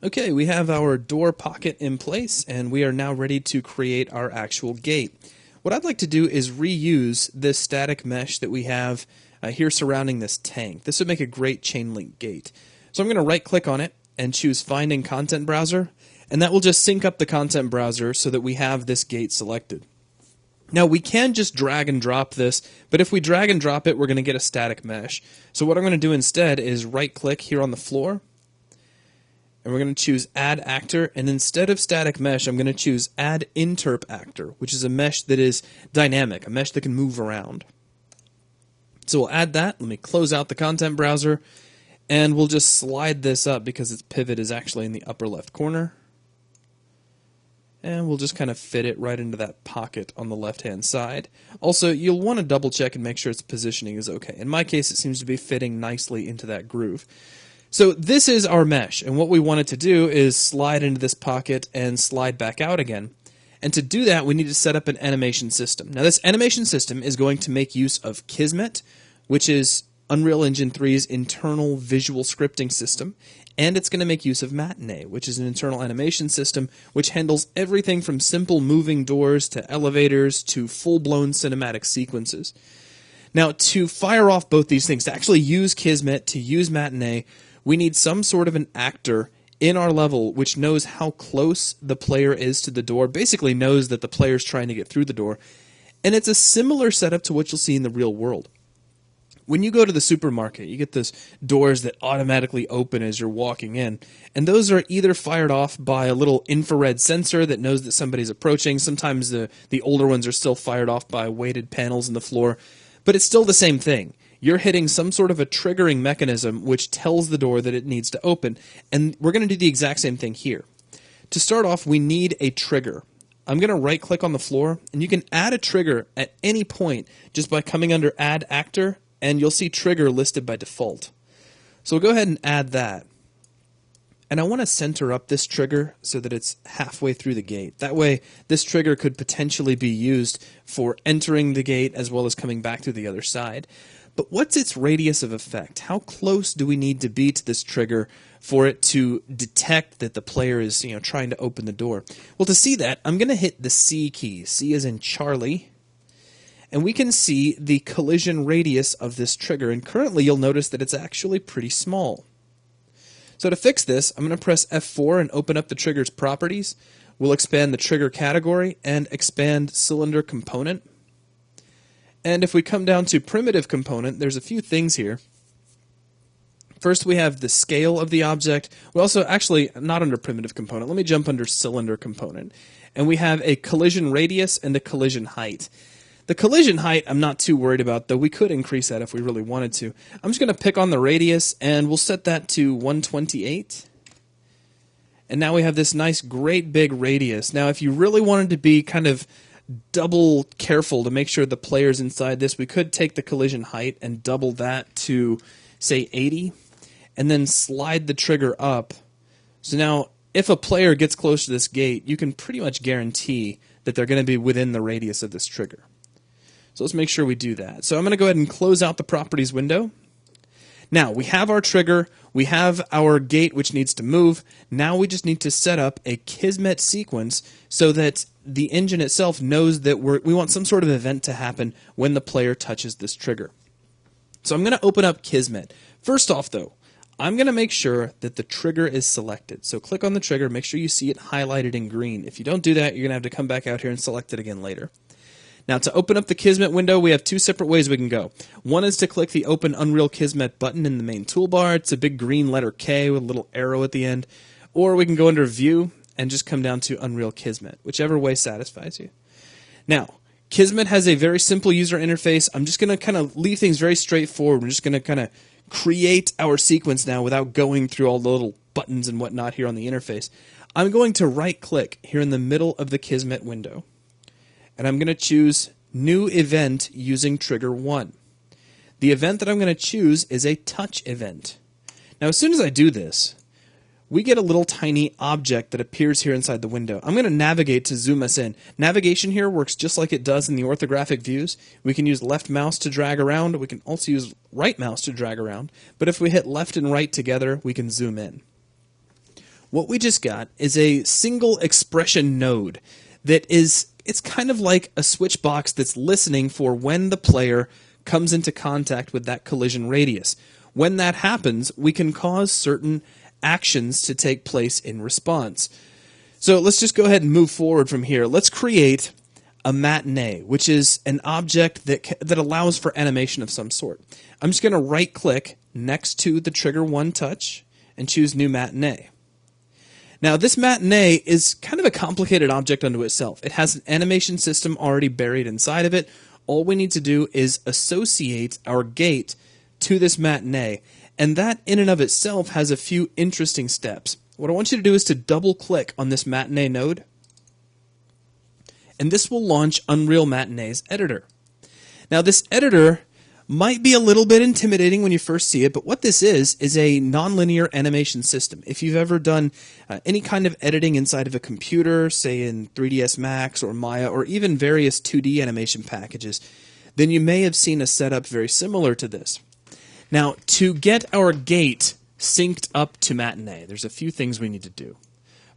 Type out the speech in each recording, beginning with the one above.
Okay, we have our door pocket in place, and we are now ready to create our actual gate. What I'd like to do is reuse this static mesh that we have here surrounding this tank. This would make a great chain link gate. So I'm going to right click on it and choose Find in Content Browser, and that will just sync up the content browser so that we have this gate selected. Now we can just drag and drop this, but if we drag and drop it, we're going to get a static mesh. So what I'm going to do instead is right click here on the floor, and we're going to choose Add Actor, and instead of Static Mesh, I'm going to choose Add Interp Actor, which is a mesh that is dynamic, a mesh that can move around. So we'll add that. Let me close out the content browser, and we'll just slide this up because its pivot is actually in the upper left corner. And we'll just kind of fit it right into that pocket on the left-hand side. Also, you'll want to double check and make sure its positioning is okay. In my case, it seems to be fitting nicely into that groove. So this is our mesh, and what we want it to do is slide into this pocket and slide back out again. And to do that, we need to set up an animation system. Now this animation system is going to make use of Kismet, which is Unreal Engine 3's internal visual scripting system, and it's going to make use of Matinee, which is an internal animation system which handles everything from simple moving doors to elevators to full-blown cinematic sequences. Now to fire off both these things, to actually use Kismet, to use Matinee, we need some sort of an actor in our level which knows how close the player is to the door, basically knows that the player is trying to get through the door, and it's a similar setup to what you'll see in the real world. When you go to the supermarket, you get those doors that automatically open as you're walking in, and those are either fired off by a little infrared sensor that knows that somebody's approaching. Sometimes the older ones are still fired off by weighted panels in the floor, but it's still the same thing. You're hitting some sort of a triggering mechanism which tells the door that it needs to open, and we're going to do the exact same thing here. To start off, we need a trigger. I'm going to right click on the floor, and you can add a trigger at any point just by coming under Add Actor, and you'll see Trigger listed by default. So we'll go ahead and add that. And I want to center up this trigger so that it's halfway through the gate. That way, this trigger could potentially be used for entering the gate as well as coming back through the other side. But what's its radius of effect? How close do we need to be to this trigger for it to detect that the player is, trying to open the door? Well, to see that, I'm going to hit the C key. C as in Charlie. And we can see the collision radius of this trigger. And currently, you'll notice that it's actually pretty small. So to fix this, I'm going to press F4 and open up the trigger's properties. We'll expand the trigger category and expand cylinder component. And if we come down to primitive component, there's a few things here. First, we have the scale of the object. We also, actually, not under primitive component. Let me jump under cylinder component. And we have a collision radius and a collision height. The collision height I'm not too worried about, though we could increase that if we really wanted to. I'm just going to pick on the radius, and we'll set that to 128. And now we have this nice, great big radius. Now, if you really wanted to be kind of double careful to make sure the player's inside this, we could take the collision height and double that to, say, 80, and then slide the trigger up. So now, if a player gets close to this gate, you can pretty much guarantee that they're going to be within the radius of this trigger. So let's make sure we do that. So I'm going to go ahead and close out the properties window. Now, we have our trigger, we have our gate which needs to move. Now we just need to set up a Kismet sequence so that the engine itself knows that we want some sort of event to happen when the player touches this trigger. So I'm going to open up Kismet. First off, though, I'm going to make sure that the trigger is selected. So click on the trigger, make sure you see it highlighted in green. If you don't do that, you're going to have to come back out here and select it again later. Now, to open up the Kismet window, we have two separate ways we can go. One is to click the Open Unreal Kismet button in the main toolbar. It's a big green letter K with a little arrow at the end. Or we can go under View and just come down to Unreal Kismet, whichever way satisfies you. Now, Kismet has a very simple user interface. I'm just going to kind of leave things very straightforward. We're just going to kind of create our sequence now without going through all the little buttons and whatnot here on the interface. I'm going to right-click here in the middle of the Kismet window. And I'm going to choose New Event using Trigger 1. The event that I'm going to choose is a touch event. Now, as soon as I do this, we get a little tiny object that appears here inside the window. I'm going to navigate to zoom us in. Navigation here works just like it does in the orthographic views. We can use left mouse to drag around. We can also use right mouse to drag around. But if we hit left and right together, we can zoom in. What we just got is a single expression node that it's kind of like a switch box that's listening for when the player comes into contact with that collision radius. When that happens, we can cause certain actions to take place in response. So let's just go ahead and move forward from here. Let's create a matinee, which is an object that allows for animation of some sort. I'm just going to right click next to the trigger one touch and choose new matinee. Now this matinee is kind of a complicated object unto itself. It has an animation system already buried inside of it. All we need to do is associate our gate to this matinee, and that in and of itself has a few interesting steps. What I want you to do is to double click on this matinee node, and this will launch Unreal Matinee's editor. Now this editor might be a little bit intimidating when you first see it, but what this is a nonlinear animation system. If you've ever done any kind of editing inside of a computer, say in 3ds Max or Maya, or even various 2D animation packages, then you may have seen a setup very similar to this. Now, to get our gate synced up to matinee, there's a few things we need to do.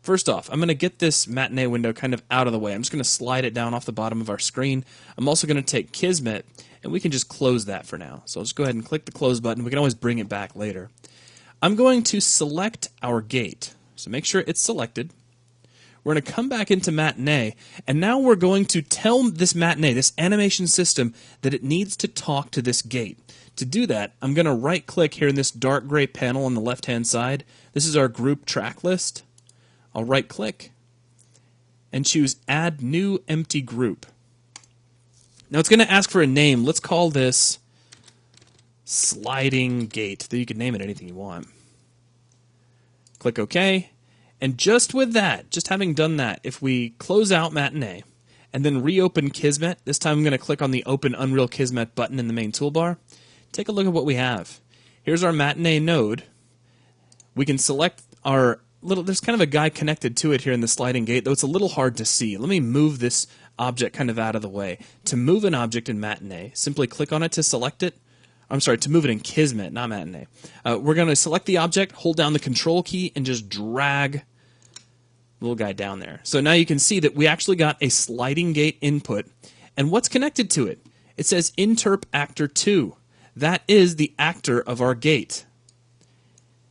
First off, I'm going to get this matinee window kind of out of the way. I'm just going to slide it down off the bottom of our screen. I'm also going to take Kismet, and we can just close that for now. So I'll just go ahead and click the close button. We can always bring it back later. I'm going to select our gate. So make sure it's selected. We're going to come back into matinee, and now we're going to tell this matinee, this animation system, that it needs to talk to this gate. To do that, I'm going to right-click here in this dark gray panel on the left-hand side. This is our group track list. I'll right-click and choose Add New Empty Group. Now it's going to ask for a name. Let's call this Sliding Gate. You can name it anything you want. Click OK. And just with that, just having done that, if we close out Matinee and then reopen Kismet, this time I'm going to click on the Open Unreal Kismet button in the main toolbar. Take a look at what we have. Here's our Matinee node. We can select our there's kind of a guy connected to it here in the sliding gate, though it's a little hard to see. Let me move this object kind of out of the way. To move an object in Matinee, simply click on it to select it. I'm sorry, to move it in Kismet, not Matinee. We're going to select the object, hold down the Control key, and just drag the little guy down there. So now you can see that we actually got a sliding gate input. And what's connected to it? It says Interp Actor 2. That is the actor of our gate.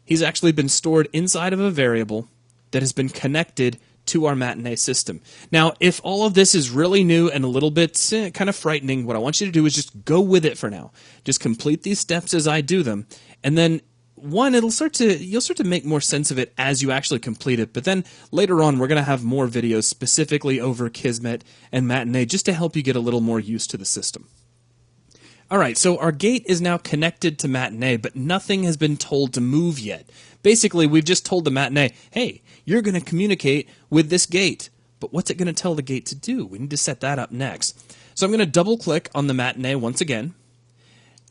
He's actually been stored inside of a variable that has been connected to our Matinee system. Now, if all of this is really new and a little bit kind of frightening, what I want you to do is just go with it for now. Just complete these steps as I do them, and then you'll start to make more sense of it as you actually complete it. But then later on, we're going to have more videos specifically over Kismet and Matinee just to help you get a little more used to the system. Alright, so our gate is now connected to Matinee, but nothing has been told to move yet. Basically, we've just told the Matinee, hey, you're going to communicate with this gate. But what's it going to tell the gate to do? We need to set that up next. So I'm going to double-click on the Matinee once again.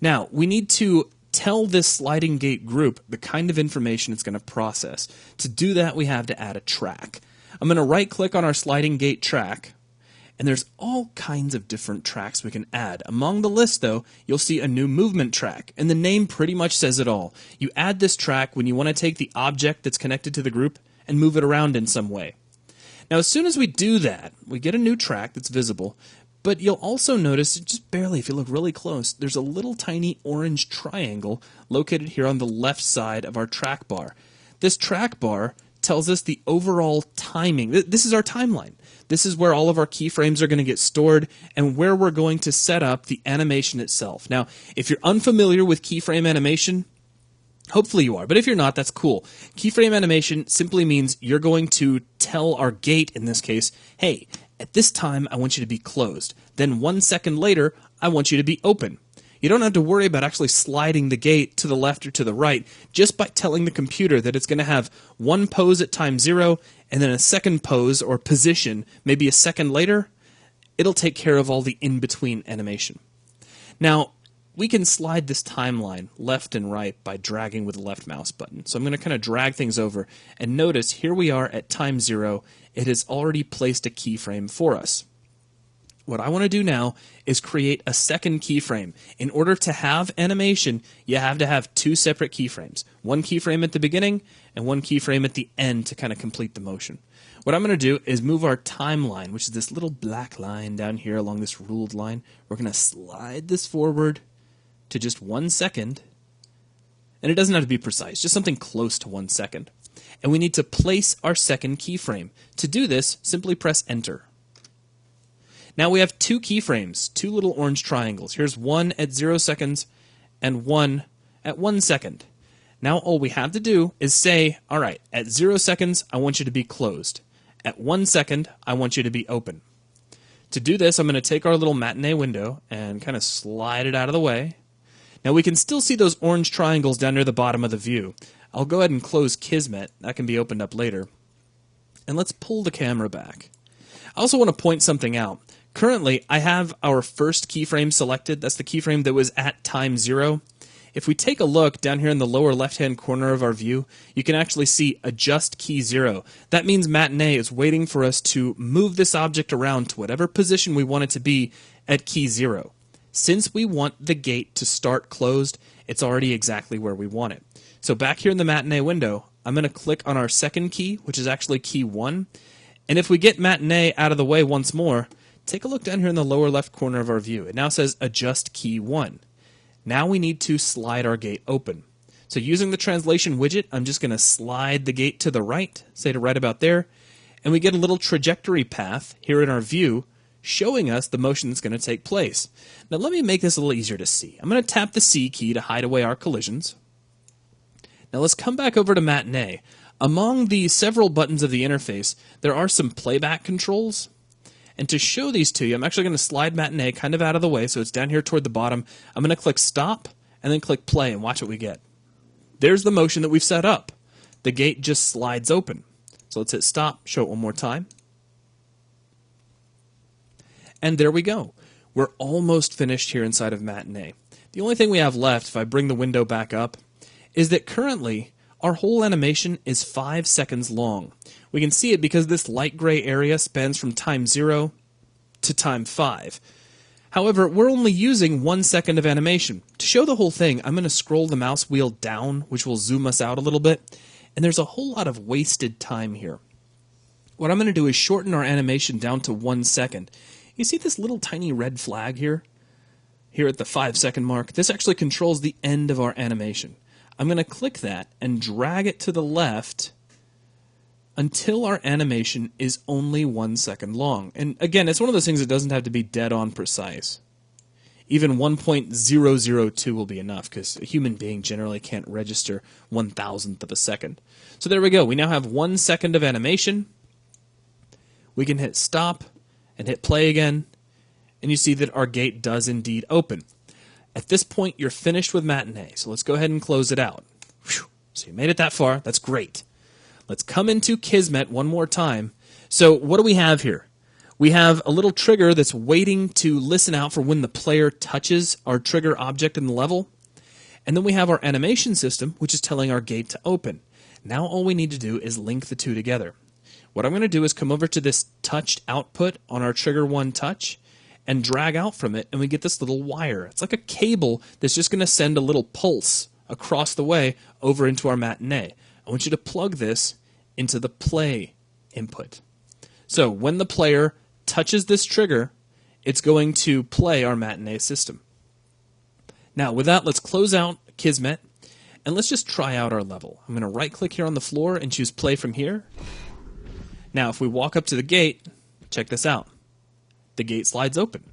Now, we need to tell this sliding gate group the kind of information it's going to process. To do that, we have to add a track. I'm going to right-click on our sliding gate track. And there's all kinds of different tracks we can add. Among the list, though, you'll see a new movement track, and the name pretty much says it all. You add this track when you want to take the object that's connected to the group and move it around in some way. Now, as soon as we do that, we get a new track that's visible, but you'll also notice, just barely, if you look really close, there's a little tiny orange triangle located here on the left side of our track bar. This track bar tells us the overall timing. This is our timeline. This is where all of our keyframes are going to get stored and where we're going to set up the animation itself. Now, if you're unfamiliar with keyframe animation, hopefully you are, but if you're not, that's cool. Keyframe animation simply means you're going to tell our gate, in this case, hey, at this time I want you to be closed. Then 1 second later, I want you to be open. You don't have to worry about actually sliding the gate to the left or to the right just by telling the computer that it's going to have one pose at time 0 and then a second pose or position maybe a second later. It'll take care of all the in-between animation. Now, we can slide this timeline left and right by dragging with the left mouse button. So I'm going to kind of drag things over, and notice here we are at time 0. It has already placed a keyframe for us. What I want to do now is create a second keyframe. In order to have animation, you have to have 2 separate keyframes. One keyframe at the beginning and one keyframe at the end to kind of complete the motion. What I'm going to do is move our timeline, which is this little black line down here along this ruled line. We're going to slide this forward to just 1 second. And it doesn't have to be precise, just something close to 1 second. And we need to place our second keyframe. To do this, simply press Enter. Now we have 2 keyframes, 2 little orange triangles. Here's one at 0 seconds and one at 1 second. Now all we have to do is say, all right, at 0 seconds, I want you to be closed. At 1 second, I want you to be open. To do this, I'm going to take our little matinee window and kind of slide it out of the way. Now we can still see those orange triangles down near the bottom of the view. I'll go ahead and close Kismet. That can be opened up later. And let's pull the camera back. I also want to point something out. Currently, I have our first keyframe selected. That's the keyframe that was at time 0. If we take a look down here in the lower left-hand corner of our view, you can actually see Adjust Key 0. That means Matinee is waiting for us to move this object around to whatever position we want it to be at key 0. Since we want the gate to start closed, it's already exactly where we want it. So back here in the Matinee window, I'm going to click on our second key, which is actually key 1. And if we get Matinee out of the way once more, take a look down here in the lower left corner of our view. It now says Adjust Key 1. Now we need to slide our gate open. So using the translation widget, I'm just going to slide the gate to the right, say to right about there, and we get a little trajectory path here in our view showing us the motion that's going to take place. Now let me make this a little easier to see. I'm going to tap the C key to hide away our collisions. Now let's come back over to Matinee. Among the several buttons of the interface, there are some playback controls. And to show these to you, I'm actually going to slide Matinee kind of out of the way, so it's down here toward the bottom. I'm going to click Stop, and then click Play, and watch what we get. There's the motion that we've set up. The gate just slides open. So let's hit Stop, show it one more time. And there we go. We're almost finished here inside of Matinee. The only thing we have left, if I bring the window back up, is that currently our whole animation is 5 seconds long. We can see it because this light gray area spans from time 0 to time 5. However, we're only using 1 second of animation. To show the whole thing, I'm going to scroll the mouse wheel down, which will zoom us out a little bit, and there's a whole lot of wasted time here. What I'm going to do is shorten our animation down to 1 second. You see this little tiny red flag here? Here at the 5 second mark? This actually controls the end of our animation. I'm going to click that and drag it to the left until our animation is only 1 second long. And again, it's one of those things that doesn't have to be dead on precise. Even 1.002 will be enough because a human being generally can't register 1,000th of a second. So there we go. We now have 1 second of animation. We can hit stop and hit play again. And you see that our gate does indeed open. At this point, you're finished with Matinee. So let's go ahead and close it out. Whew. So you made it that far. That's great. Let's come into Kismet one more time. So what do we have here? We have a little trigger that's waiting to listen out for when the player touches our trigger object in the level. And then we have our animation system, which is telling our gate to open. Now all we need to do is link the two together. What I'm going to do is come over to this touched output on our trigger 1 touch and drag out from it, and we get this little wire. It's like a cable that's just going to send a little pulse across the way over into our Matinee. I want you to plug this into the play input. So when the player touches this trigger, it's going to play our Matinee system. Now with that, let's close out Kismet, and let's just try out our level. I'm going to right click here on the floor and choose play from here. Now if we walk up to the gate, check this out. The gate slides open.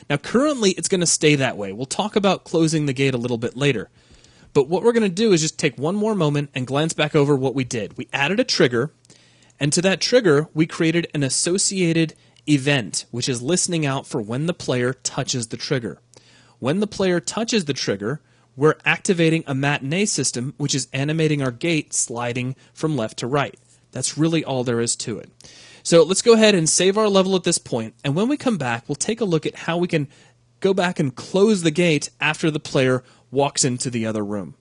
Now currently it's going to stay that way. We'll talk about closing the gate a little bit later. But what we're going to do is just take one more moment and glance back over what we did. We added a trigger, and to that trigger we created an associated event, which is listening out for when the player touches the trigger. When the player touches the trigger, we're activating a Matinee system, which is animating our gate sliding from left to right. That's really all there is to it. So let's go ahead and save our level at this point, and when we come back, we'll take a look at how we can go back and close the gate after the player walks into the other room.